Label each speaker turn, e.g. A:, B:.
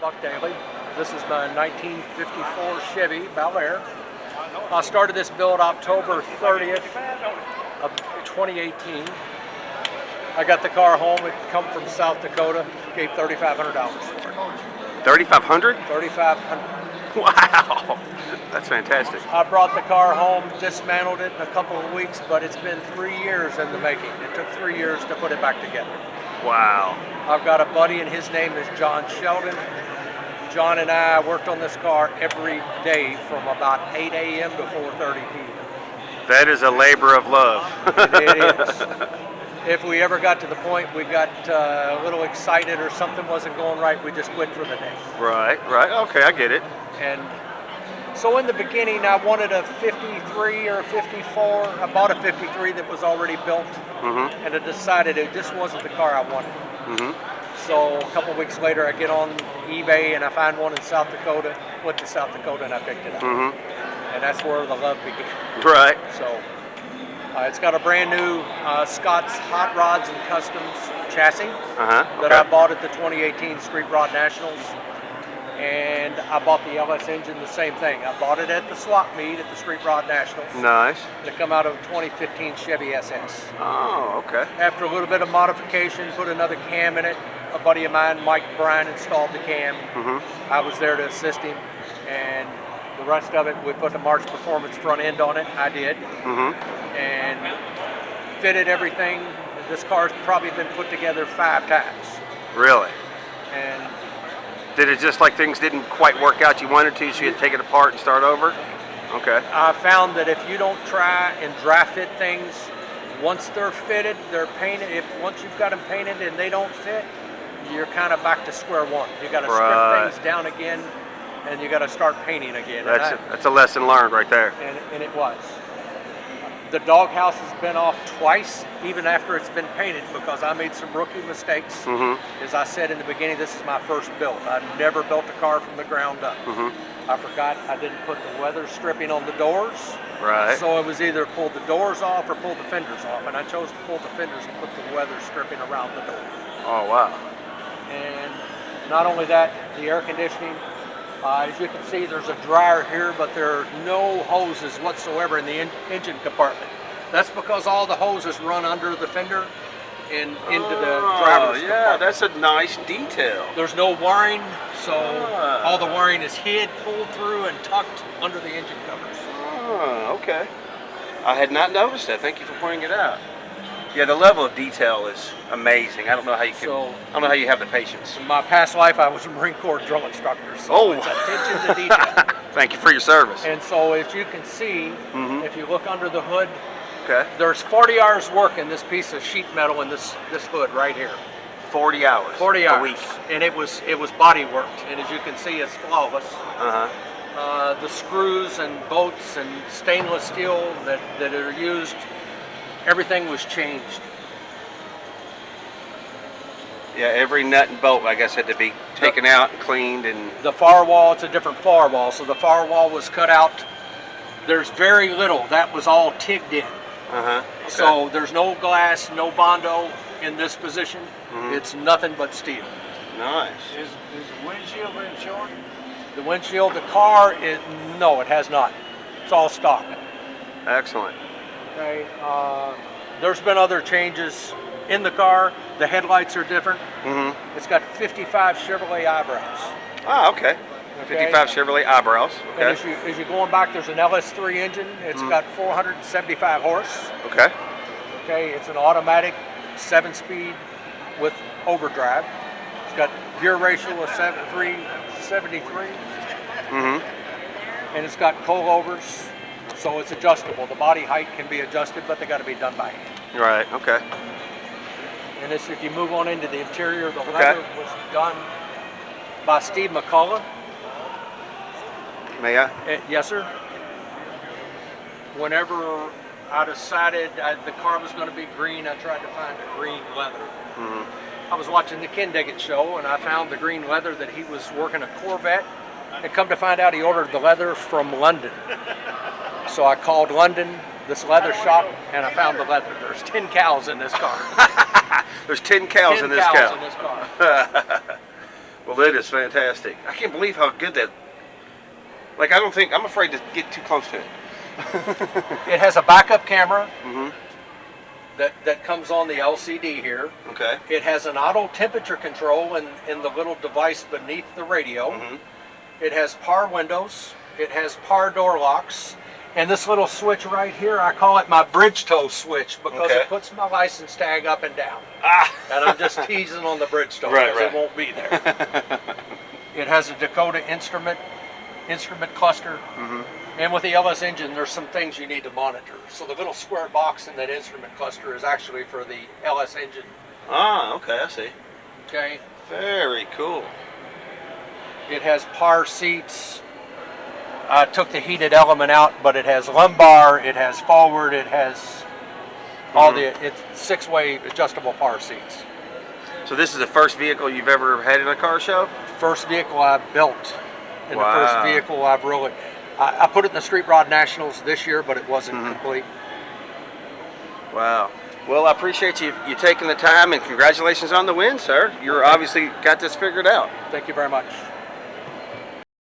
A: Buck Daly. This is my 1954 Chevy Belair. I started this build October 30th of 2018. I got the car home. It come from South Dakota. Gave $3,500 for it.
B: $3,500?
A: $3,500.
B: Wow, that's fantastic.
A: I brought the car home, dismantled it in a couple of weeks, but it's been 3 years in the making. It took 3 years to put it back together.
B: Wow.
A: I've got a buddy, and his name is John Sheldon. John and I worked on this car every day from about 8 a.m. to 4:30 p.m.
B: That is a labor of love.
A: It is. If we ever got to the point we got a little excited or something wasn't going right, we just quit for the day.
B: Right. Okay, I get it.
A: And so in the beginning, I wanted a 53 or a 54. I bought a 53 that was already built, and I decided it just wasn't the car I wanted. So a couple weeks later, I get on eBay and I find one in South Dakota. Went to South Dakota and I picked it up, and that's where the love began.
B: Right.
A: So it's got a brand new Scott's Hot Rods and Customs chassis that I bought at the 2018 Street Rod Nationals. And I bought the LS engine, the same thing. I bought it at the swap meet at the Street Rod Nationals.
B: Nice.
A: They come out of a 2015 Chevy SS.
B: Oh, okay.
A: After a little bit of modification, put another cam in it. A buddy of mine, Mike Bryan, installed the cam. I was there to assist him. And the rest of it, we put the March Performance front end on it. I did. And fitted everything. This car's probably been put together 5 times.
B: Really?
A: And
B: did it just like things didn't quite work out you wanted to, so you had to take it apart and start over? Okay.
A: I found that if you don't try and dry fit things, once they're fitted, they're painted. Once you've got them painted and they don't fit, you're kind of back to square one. You got to strip things down again, and you got to start painting again.
B: That's a lesson learned right there.
A: And it was. The doghouse has been off twice, even after it's been painted, because I made some rookie mistakes. As I said in the beginning, this is my first build. I've never built a car from the ground up. I forgot I didn't put the weather stripping on the doors.
B: Right.
A: So it was either pull the doors off or pull the fenders off, and I chose to pull the fenders and put the weather stripping around the door.
B: Oh, wow.
A: And not only that, the air conditioning. As you can see, there's a dryer here, but there are no hoses whatsoever in the engine compartment. That's because all the hoses run under the fender and into the driver's compartment.
B: That's a nice detail.
A: There's no wiring, so all the wiring is hid, pulled through, and tucked under the engine covers.
B: Oh, okay. I had not noticed that. Thank you for pointing it out. Yeah, the level of detail is amazing. I don't know how you can. I don't know how you have the patience.
A: In my past life, I was a Marine Corps drill instructor, so it's attention to detail.
B: Thank you for your service.
A: And so, as you can see, if you look under the hood, there's
B: 40
A: hours work in this piece of sheet metal in this hood right here.
B: 40 hours.
A: 40 hours
B: a week.
A: And it was body worked, and as you can see, it's flawless. The screws and bolts and stainless steel that are used. Everything was changed.
B: Yeah, every nut and bolt, I guess, had to be taken out and cleaned. And
A: the firewall, it's a different firewall, so the firewall was cut out. There's very little. That was all TIG'd in. So there's no glass, no Bondo in this position. It's nothing but steel.
B: Nice.
C: Is the windshield insured?
A: The windshield, the car, no, it has not. It's all stock.
B: Excellent.
A: Okay, there's been other changes in the car. The headlights are different. It's got 55 Chevrolet eyebrows.
B: Oh, okay. 55 Chevrolet eyebrows. Okay.
A: And as you're going back, there's an LS3 engine. It's got 475 horse.
B: Okay.
A: Okay, it's an automatic 7-speed with overdrive. It's got gear ratio of 73. And it's got coilovers. So it's adjustable. The body height can be adjusted, but they got to be done by hand.
B: Right. Okay.
A: And this, if you move on into the interior, the leather was done by Steve McCullough.
B: May I?
A: Yes, sir. Whenever I decided the car was going to be green, I tried to find a green leather. I was watching the Ken Diggett show, and I found the green leather that he was working a Corvette. And come to find out, he ordered the leather from London. So I called London, this leather shop, and I found the leather. There's 10 cows in this car.
B: There's 10 cows in this car. Well, that is fantastic. I can't believe how good that. Like, I don't think I'm afraid to get too close to it.
A: It has a backup camera
B: Mm-hmm.
A: that comes on the LCD here.
B: Okay.
A: It has an auto temperature control in the little device beneath the radio.
B: Mm-hmm.
A: It has power windows. It has power door locks. And this little switch right here, I call it my bridge toe switch because
B: Okay.
A: it puts my license tag up and down.
B: Ah.
A: And I'm just teasing on the bridge toe
B: Right,
A: because
B: right.
A: it won't be there. It has a Dakota instrument cluster.
B: Mm-hmm.
A: And with the LS engine, there's some things you need to monitor. So the little square box in that instrument cluster is actually for the LS engine.
B: Ah, okay, I see.
A: Okay.
B: Very cool.
A: It has power seats. I took the heated element out, but it has lumbar, it has forward, it has all it's 6-way adjustable power seats.
B: So this is the first vehicle you've ever had in a car show?
A: First vehicle I built, and
B: Wow.
A: the first vehicle I've really. I put it in the Street Rod Nationals this year, but it wasn't complete.
B: Wow. Well, I appreciate you taking the time, and congratulations on the win, sir. You're obviously got this figured out.
A: Thank you very much.